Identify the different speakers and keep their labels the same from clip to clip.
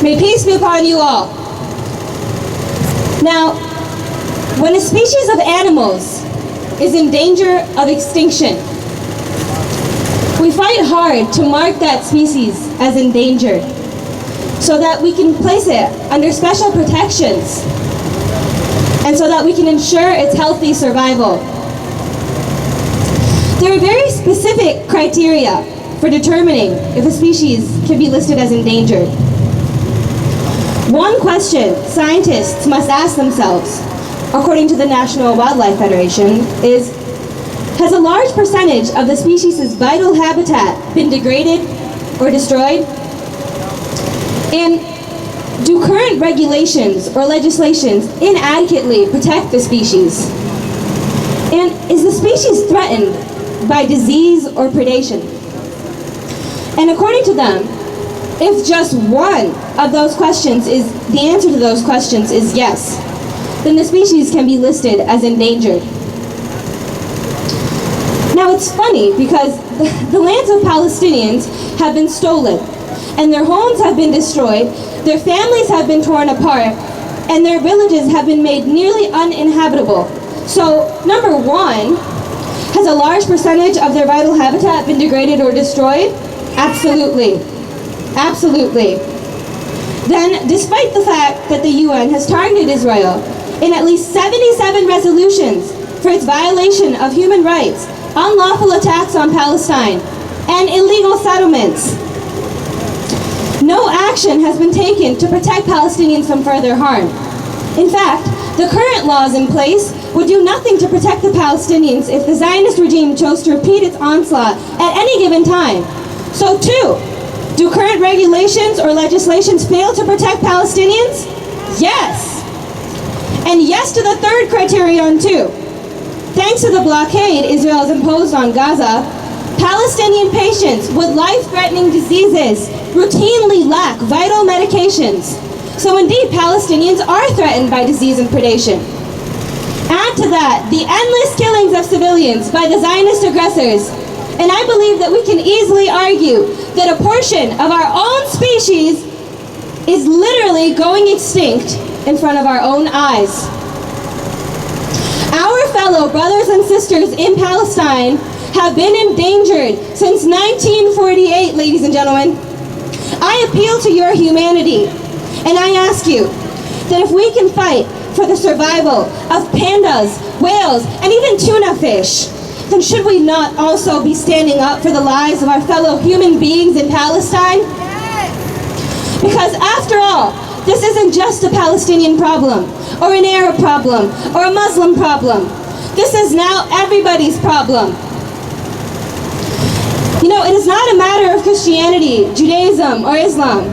Speaker 1: May peace be upon you all. Now, when a species of animals is in danger of extinction, we fight hard to mark that species as endangered so that we can place it under special protections and so that we can ensure its healthy survival. There are very specific criteria for determining if a species can be listed as endangered. One question scientists must ask themselves, according to the National Wildlife Federation, is, has a large percentage of the species' vital habitat been degraded or destroyed? And do current regulations or legislations inadequately protect the species? And is the species threatened by disease or predation? And according to them, if just one of those questions is, the answer to those questions is yes, then the species can be listed as endangered. Now it's funny because the lands of Palestinians have been stolen, and their homes have been destroyed, their families have been torn apart, and their villages have been made nearly uninhabitable. So, number one, has a large percentage of their vital habitat been degraded or destroyed? Absolutely. Absolutely. Then, despite the fact that the UN has targeted Israel in at least 77 resolutions for its violation of human rights, unlawful attacks on Palestine, and illegal settlements, no action has been taken to protect Palestinians from further harm. In fact, the current laws in place would do nothing to protect the Palestinians if the Zionist regime chose to repeat its onslaught at any given time. So two, do current regulations or legislations fail to protect Palestinians? Yes. And yes to the third criterion too. Thanks to the blockade Israel has imposed on Gaza, Palestinian patients with life-threatening diseases routinely lack vital medications. So indeed, Palestinians are threatened by disease and predation. Add to that the endless killings of civilians by the Zionist aggressors, and I believe that we can easily argue that a portion of our own species is literally going extinct in front of our own eyes. Our fellow brothers and sisters in Palestine have been endangered since 1948, ladies and gentlemen. I appeal to your humanity, and I ask you that if we can fight for the survival of pandas, whales, and even tuna fish, then should we not also be standing up for the lives of our fellow human beings in Palestine? Yes. Because after all, this isn't just a Palestinian problem, or an Arab problem, or a Muslim problem. This is now everybody's problem. You know, it is not a matter of Christianity, Judaism, or Islam.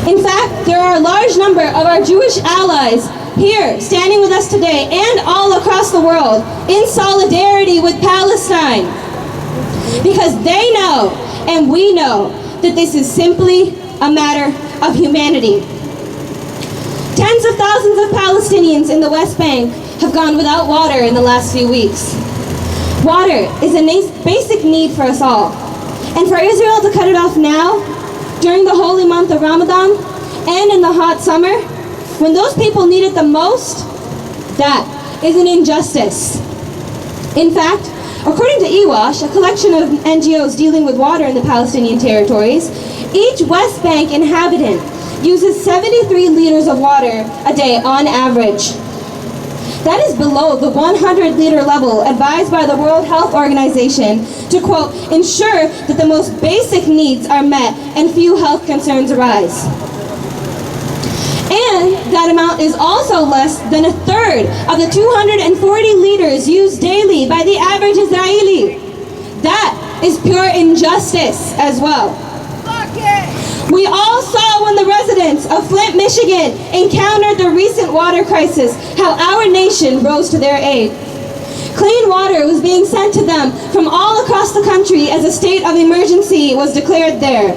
Speaker 1: In fact, there are a large number of our Jewish allies here, standing with us today, and all across the world, in solidarity with Palestine. Because they know, and we know, that this is simply a matter of humanity. Tens of thousands of Palestinians in the West Bank have gone without water in the last few weeks. Water is a basic need for us all. And for Israel to cut it off now, during the holy month of Ramadan, and in the hot summer, when those people need it the most, that is an injustice. In fact, according to EWASH, a collection of NGOs dealing with water in the Palestinian territories, each West Bank inhabitant uses 73 liters of water a day on average. That is below the 100-liter level advised by the World Health Organization to, quote, ensure that the most basic needs are met and few health concerns arise. And that amount is also less than a third of the 240 liters used daily by the average Israeli. That is pure injustice as well. We all saw when the residents of Flint, Michigan encountered the recent water crisis, how our nation rose to their aid. Clean water was being sent to them from all across the country as a state of emergency was declared there.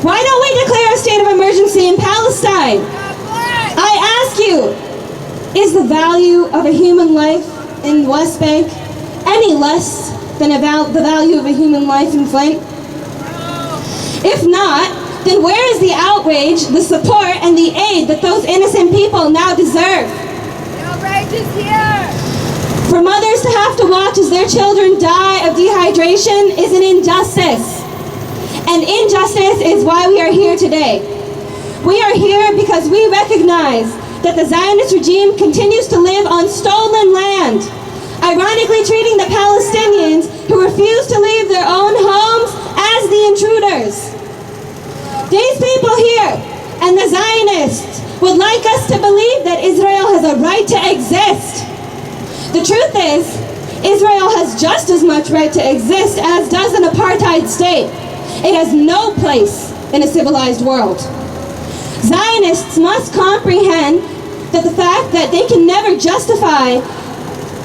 Speaker 1: Why don't we declare a state of emergency in Palestine? I ask you, is the value of a human life in the West Bank any less than the value of a human life in Flint? If not, then where is the outrage, the support, and the aid that those innocent people now deserve?
Speaker 2: The outrage is here!
Speaker 1: For mothers to have to watch as their children die of dehydration is an injustice. And injustice is why we are here today. We are here because we recognize that the Zionist regime continues to live on stolen land, ironically treating the Palestinians who refuse to leave their own homes as the intruders. These people here and the Zionists would like us to believe that Israel has a right to exist. The truth is, Israel has just as much right to exist as does an apartheid state. It has no place in a civilized world. Zionists must comprehend that the fact that they can never justify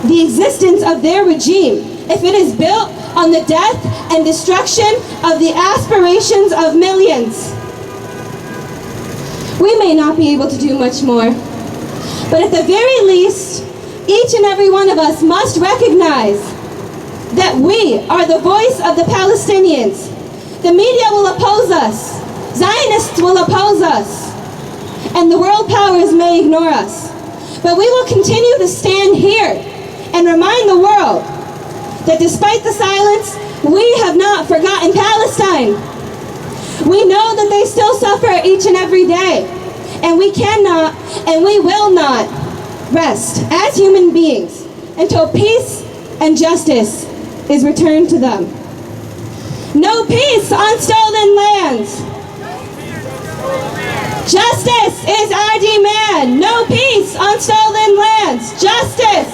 Speaker 1: the existence of their regime if it is built on the death and destruction of the aspirations of millions. We may not be able to do much more, but at the very least, each and every one of us must recognize that we are the voice of the Palestinians. The media will oppose us, Zionists will oppose us, and the world powers may ignore us. But we will continue to stand here and remind the world that despite the silence, we have not forgotten Palestine. We know that they still suffer each and every day, and we cannot and we will not rest as human beings until peace and justice is returned to them. No peace on stolen lands. Justice is our demand. No peace on stolen lands. Justice.